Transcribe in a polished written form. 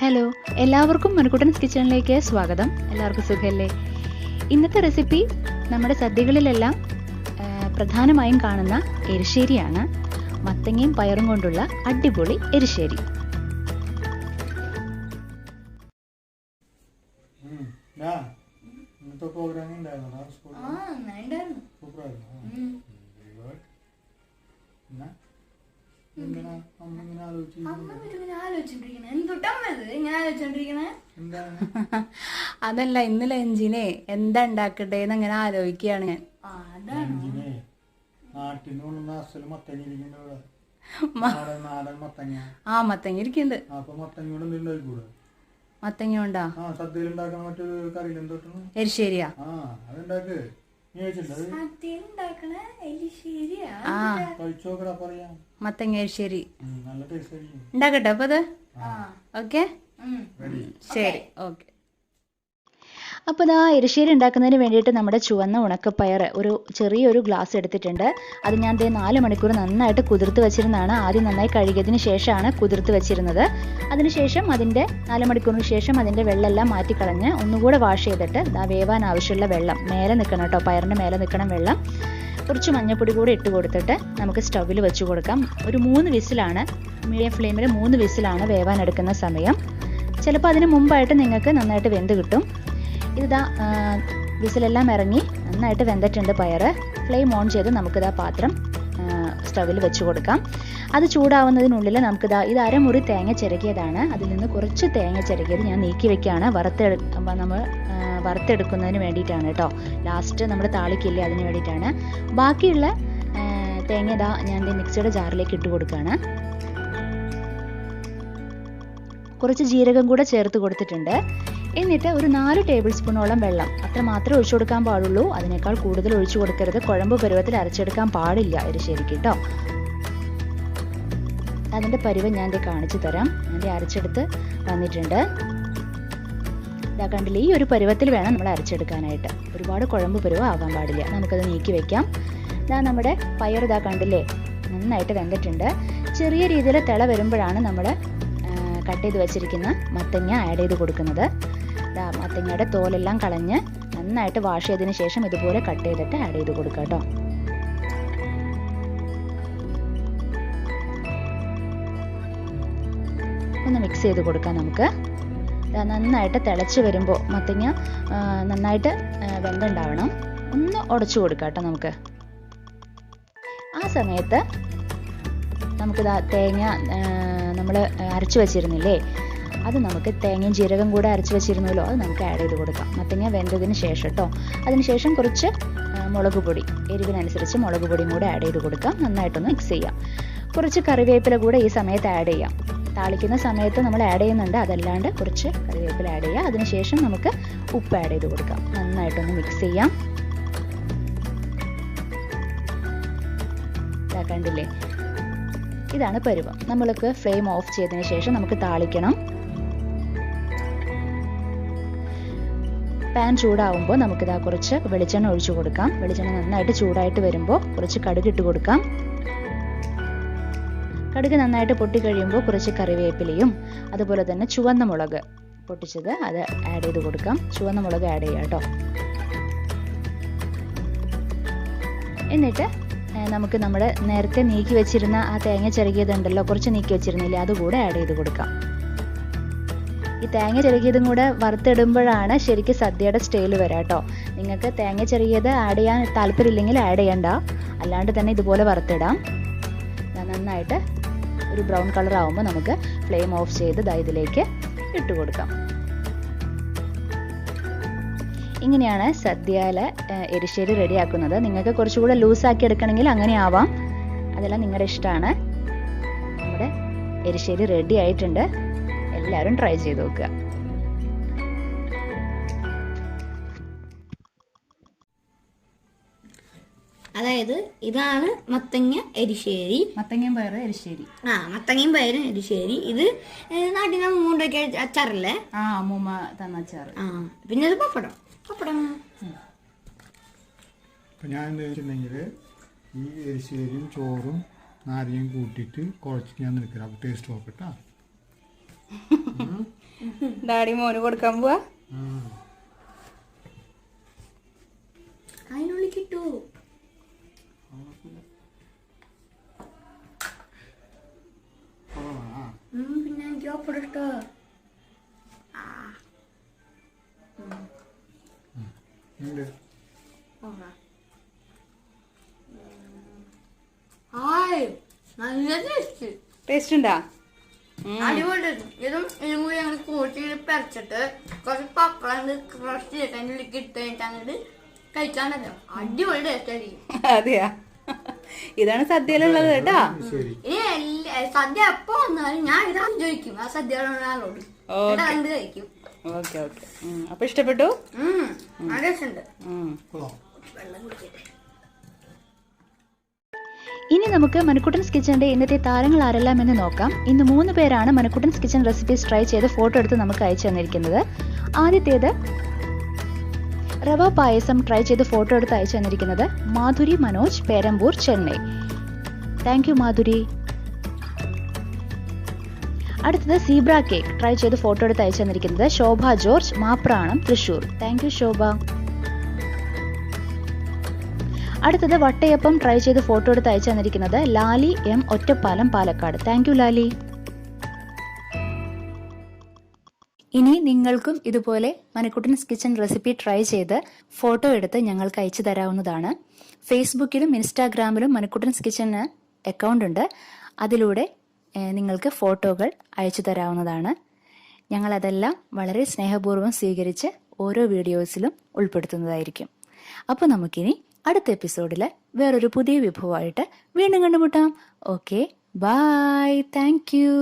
Hello, എല്ലാവർക്കും മനുക്കുട്ടൻസ് കിച്ചണിലേക്ക് സ്വാഗതം. എല്ലാവർക്കും സുഖമല്ലേ? ഇന്നത്തെ റെസിപ്പി നമ്മുടെ സദ്യകളിലെല്ലാം പ്രധാനമായും കാണുന്ന എരിശ്ശേരിയാണ്. മത്തങ്ങയും പയറും കൊണ്ടുള്ള അടിപൊളി എരിശ്ശേരി. അതല്ല, ഇന്ന് ലഞ്ചിനെ എന്താ ഉണ്ടാക്കണ്ടേന്ന് അങ്ങനെ ആലോചിക്കുകയാണ് ഞാൻ. മത്തങ്ങ ഇരിക്കുന്നുണ്ട്. മത്തങ്ങ ഉണ്ടാ എരിശ്ശേരിയാ? മത്തങ്ങ എരിശ്ശേരി ഉണ്ടാക്കട്ടെ അപ്പൊ അത്? ഓക്കെ, ശരി, ഓക്കെ. അപ്പോൾ ഇതാ എരിശ്ശേരി ഉണ്ടാക്കുന്നതിന് വേണ്ടിയിട്ട് നമ്മുടെ ചുവന്ന ഉണക്കപ്പയർ ചെറിയൊരു ഗ്ലാസ് എടുത്തിട്ടുണ്ട്. അത് ഞാൻ 4 മണിക്കൂർ നന്നായിട്ട് കുതിർത്ത് വെച്ചിരുന്നതാണ്. ആദ്യം നന്നായി കഴുകിയതിന് ശേഷമാണ് കുതിർത്ത് വെച്ചിരുന്നത്. അതിനുശേഷം 4 മണിക്കൂറിന് ശേഷം അതിൻ്റെ വെള്ളമെല്ലാം മാറ്റിക്കളഞ്ഞ് ഒന്നുകൂടെ വാഷ് ചെയ്തിട്ട് വേവാൻ ആവശ്യമുള്ള വെള്ളം മേലെ നിൽക്കണം കേട്ടോ, പയറിൻ്റെ മേലെ നിൽക്കണം വെള്ളം. കുറച്ച് മഞ്ഞൾപ്പൊടി കൂടി ഇട്ട് കൊടുത്തിട്ട് നമുക്ക് സ്റ്റൗവിൽ വെച്ച് കൊടുക്കാം. ഒരു 3 വിസിലാണ്, മീഡിയം ഫ്ലെയിമിൽ 3 വിസിലാണ് വേവാൻ എടുക്കുന്ന സമയം. ചിലപ്പോൾ അതിന് മുമ്പായിട്ട് നിങ്ങൾക്ക് നന്നായിട്ട് വെന്ത് കിട്ടും. ഇതാ വിസിലെല്ലാം ഇറങ്ങി നന്നായിട്ട് വെന്തിട്ടുണ്ട് പയർ. ഫ്ലെയിം ഓൺ ചെയ്ത് നമുക്കിതാ പാത്രം സ്റ്റവിൽ വെച്ച് കൊടുക്കാം. അത് ചൂടാവുന്നതിനുള്ളിൽ നമുക്കിതാ ഇത് അരമുറി തേങ്ങ ചിരകിയതാണ്. അതിൽ നിന്ന് കുറച്ച് തേങ്ങ ചിരകിയത് ഞാൻ നീക്കി വെക്കുകയാണ്. നമ്മൾ വറുത്തെടുക്കുന്നതിന് വേണ്ടിയിട്ടാണ് കേട്ടോ. ലാസ്റ്റ് നമ്മൾ താളിക്കില്ലേ, അതിന് വേണ്ടിയിട്ടാണ്. ബാക്കിയുള്ള തേങ്ങ ഇതാ ഞാൻ മിക്സിയുടെ ജാറിലേക്ക് ഇട്ട് കൊടുക്കുകയാണ്. കുറച്ച് ജീരകം കൂടെ ചേർത്ത് കൊടുത്തിട്ടുണ്ട്. എന്നിട്ട് ഒരു 4 ടേബിൾ സ്പൂണോളം വെള്ളം, അത്ര മാത്രമേ ഒഴിച്ചു കൊടുക്കാൻ പാടുള്ളൂ. അതിനേക്കാൾ കൂടുതൽ ഒഴിച്ചു കൊടുക്കരുത്. കുഴമ്പ് പരുവത്തിൽ അരച്ചെടുക്കാൻ പാടില്ല എരിശ്ശേരിക്ക് കേട്ടോ. അതിൻ്റെ പരുവം ഞാൻ കാണിച്ചു തരാം. ഞാൻ അരച്ചെടുത്ത് വന്നിട്ടുണ്ട്. ഇതാ കണ്ടില്ലേ, ഈ ഒരു പരുവത്തിൽ വേണം നമ്മൾ അരച്ചെടുക്കാനായിട്ട്. ഒരുപാട് കുഴമ്പ് പരുവം ആവാൻ പാടില്ല. നമുക്കത് നീക്കി വെക്കാം. ഇതാ നമ്മുടെ പയർ ഇതാ കണ്ടില്ലേ, നന്നായിട്ട് വെന്തിട്ടുണ്ട്. ചെറിയ രീതിയിൽ തിള വരുമ്പോഴാണ് നമ്മൾ കട്ട് ചെയ്ത് വെച്ചിരിക്കുന്ന മത്തങ്ങ ആഡ് ചെയ്ത് കൊടുക്കുന്നത്. മത്തങ്ങയുടെ തോലെല്ലാം കളഞ്ഞ് നന്നായിട്ട് വാഷ് ചെയ്തതിന് ശേഷം ഇതുപോലെ കട്ട് ചെയ്തിട്ട് ആഡ് ചെയ്ത് കൊടുക്കുക കേട്ടോ. ഒന്ന് മിക്സ് ചെയ്ത് കൊടുക്കാം നമുക്ക്. നന്നായിട്ട് തിളച്ച് വരുമ്പോൾ മത്തങ്ങ നന്നായിട്ട് വെന്തുണ്ടാവണം. ഒന്ന് ഉടച്ചു കൊടുക്കാം കേട്ടോ നമുക്ക്. ആ സമയത്ത് നമുക്ക് തേങ്ങ നമ്മൾ അരച്ചു വെച്ചിരുന്നില്ലേ, അത് നമുക്ക് തേങ്ങയും ജീരകം കൂടെ അരച്ച് വെച്ചിരുന്നല്ലോ, അത് നമുക്ക് ആഡ് ചെയ്ത് കൊടുക്കാം. മത്തങ്ങ വെന്തതിന് ശേഷം കേട്ടോ. അതിനുശേഷം കുറച്ച് മുളക് പൊടി, എരിവിനനുസരിച്ച് മുളക് പൊടിയും കൂടെ ആഡ് ചെയ്ത് കൊടുക്കാം. നന്നായിട്ടൊന്ന് മിക്സ് ചെയ്യാം. കുറച്ച് കറിവേപ്പില കൂടെ ഈ സമയത്ത് ആഡ് ചെയ്യാം. താളിക്കുന്ന സമയത്ത് നമ്മൾ ആഡ് ചെയ്യുന്നുണ്ട്, അതല്ലാണ്ട് കുറച്ച് കറിവേപ്പില ആഡ് ചെയ്യാം. അതിനുശേഷം നമുക്ക് ഉപ്പ് ആഡ് ചെയ്ത് കൊടുക്കാം. നന്നായിട്ടൊന്ന് മിക്സ് ചെയ്യാം. കണ്ടില്ലേ, ഇതാണ് പരുവം. നമ്മൾക്ക് ഫ്ലെയിം ഓഫ് ചെയ്തതിന് ശേഷം നമുക്ക് താളിക്കണം. പാൻ ചൂടാവുമ്പോൾ നമുക്കിതാ കുറച്ച് വെളിച്ചെണ്ണ ഒഴിച്ചു കൊടുക്കാം. വെളിച്ചെണ്ണ നന്നായിട്ട് ചൂടായിട്ട് വരുമ്പോൾ കുറച്ച് കടുക് ഇട്ട് കൊടുക്കാം. കടുക് നന്നായിട്ട് പൊട്ടി കഴിയുമ്പോൾ കുറച്ച് കറിവേപ്പിലയും അതുപോലെ തന്നെ ചുവന്ന മുളക് പൊട്ടിച്ചത് അത് ആഡ് ചെയ്ത് കൊടുക്കാം. ചുവന്ന മുളക് ആഡ് ചെയ്യാം കേട്ടോ. എന്നിട്ട് നമുക്ക് നമ്മുടെ നേരത്തെ നീക്കി വെച്ചിരുന്ന ആ തേങ്ങ ചിരകിയതുണ്ടല്ലോ, കുറച്ച് നീക്കി വെച്ചിരുന്നില്ലേ, അതുകൂടെ ആഡ് ചെയ്ത് കൊടുക്കാം. ഈ തേങ്ങ ചിരകിയതും കൂടെ വറുത്തിടുമ്പോഴാണ് ശരിക്കും സദ്യയുടെ സ്റ്റൈൽ വരാം കേട്ടോ. നിങ്ങൾക്ക് തേങ്ങ ചിരകിയത് ആഡ് ചെയ്യാൻ താല്പര്യമില്ലെങ്കിൽ ആഡ് ചെയ്യണ്ട, അല്ലാണ്ട് തന്നെ ഇതുപോലെ വറുത്തിടാം. നന്നായിട്ട് ഒരു ബ്രൗൺ കളർ ആവുമ്പോൾ നമുക്ക് ഫ്ലെയിം ഓഫ് ചെയ്ത് ഇതിലേക്ക് ഇട്ട് കൊടുക്കാം. ഇങ്ങനെയാണ് സദ്യയിലെ എരിശ്ശേരി റെഡിയാക്കുന്നത്. നിങ്ങൾക്ക് കുറച്ചുകൂടെ ലൂസാക്കി എടുക്കണമെങ്കിൽ അങ്ങനെ ആവാം, അതെല്ലാം നിങ്ങളുടെ ഇഷ്ടമാണ്. നമ്മുടെ എരിശ്ശേരി റെഡി ആയിട്ടുണ്ട്. എല്ലാവരും ട്രൈ ചെയ്ത് നോക്കുക. അതായത് ഇതാണ് മത്തങ്ങ എരിശ്ശേരി, മത്തങ്ങയും പയറ് എരിശ്ശേരി. മത്തങ്ങയും പയറും എരിശ്ശേരി. ഇത് നാട്ടിൽ അമ്മൂണ്ടൊക്കെ അച്ചാറല്ലേ? അമ്മൂമ്മ തന്ന അച്ചാർ. പിന്നെ ഇത് പപ്പടം. ഞാൻ എന്താ വെച്ചിട്ടുണ്ടെങ്കിൽ ഈ എരിശ്ശേരിയും ചോറും നാരങ്ങയും കൂട്ടിയിട്ട് കുഴച്ചിട്ട് ഞാൻ നിൽക്കാം. അപ്പോൾ ടേസ്റ്റ് നോക്കട്ടാ. ഡാഡി മോന് കൊടുക്കാൻ പോവാ. അതിനുള്ളിൽ കിട്ടൂ. പിന്നെ എനിക്ക് ഒപ്പം ഇഷ്ടോ. നല്ല ടേസ്റ്റ്. ടേസ്റ്റ് ഉണ്ടാ? അടിപൊളി. ഇതും കൂടി ഞങ്ങൾ കൂട്ടി പരച്ചിട്ട് കുറച്ച് പപ്പടം ക്രഷ് ചെയ്തിട്ട് അതിൻ്റെ ഉള്ളിൽ ഇട്ട് കഴിഞ്ഞിട്ട് അങ്ങോട്ട് കഴിച്ചാണല്ലോ. അടിപൊളി ടേസ്റ്റ് ആയിരിക്കും. അതെയാ? ഇതാണ് സദ്യയിലുള്ളത് കേട്ടാ. സദ്യ എപ്പോ വന്നാലും ഞാൻ ഇതാണ് ചോദിക്കും ആ സദ്യയോട് ആളോട് കഴിക്കും. Okay okay. അപ്പൊ ഇഷ്ടപ്പെട്ടു? ടേസ്റ്റ്. ഇനി നമുക്ക് മനുക്കുട്ടൻസ് കിച്ചന്റെ ഇന്നത്തെ താരങ്ങൾ ആരെല്ലാം എന്ന് നോക്കാം. ഇന്ന് 3 പേരാണ് മനുക്കുട്ടൻസ് കിച്ചൻ റെസിപ്പീസ് ട്രൈ ചെയ്ത് ഫോട്ടോ എടുത്ത് നമുക്ക് അയച്ചു തന്നിരിക്കുന്നത്. ആദ്യത്തേത് റവ പായസം ട്രൈ ചെയ്ത് ഫോട്ടോ എടുത്ത് അയച്ചു തന്നിരിക്കുന്നത് മാധുരി മനോജ്, പേരമ്പൂർ, ചെന്നൈ. Thank you Madhuri. അടുത്തത് സീബ്ര കേക്ക് ട്രൈ ചെയ്ത് ഫോട്ടോ എടുത്ത് അയച്ചു തന്നിരിക്കുന്നത് ശോഭ ജോർജ്, മാപ്രാണം, തൃശൂർ. Thank you Shobha. അടുത്തത് വട്ടയപ്പം ട്രൈ ചെയ്ത് ഫോട്ടോ എടുത്ത് അയച്ചു തന്നിരിക്കുന്നത് Lali M, Ottapalam, Palakkad. Thank you Lali. ഇനി നിങ്ങൾക്കും ഇതുപോലെ മനുക്കുട്ടൻസ് കിച്ചൻ റെസിപ്പി ട്രൈ ചെയ്ത് ഫോട്ടോ എടുത്ത് ഞങ്ങൾക്ക് അയച്ചു തരാവുന്നതാണ്. ഫേസ്ബുക്കിലും ഇൻസ്റ്റാഗ്രാമിലും മനുക്കുട്ടൻസ് കിച്ചന് അക്കൗണ്ട് ഉണ്ട്. അതിലൂടെ നിങ്ങൾക്ക് ഫോട്ടോകൾ അയച്ചു തരാവുന്നതാണ്. ഞങ്ങളതെല്ലാം വളരെ സ്നേഹപൂർവ്വം സ്വീകരിച്ച് ഓരോ വീഡിയോസിലും ഉൾപ്പെടുത്തുന്നതായിരിക്കും. അപ്പോൾ നമുക്കിനി അടുത്ത എപ്പിസോഡിൽ വേറൊരു പുതിയ വിഭവമായിട്ട് വീണ്ടും കണ്ടുമുട്ടാം. Okay, bye. Thank U.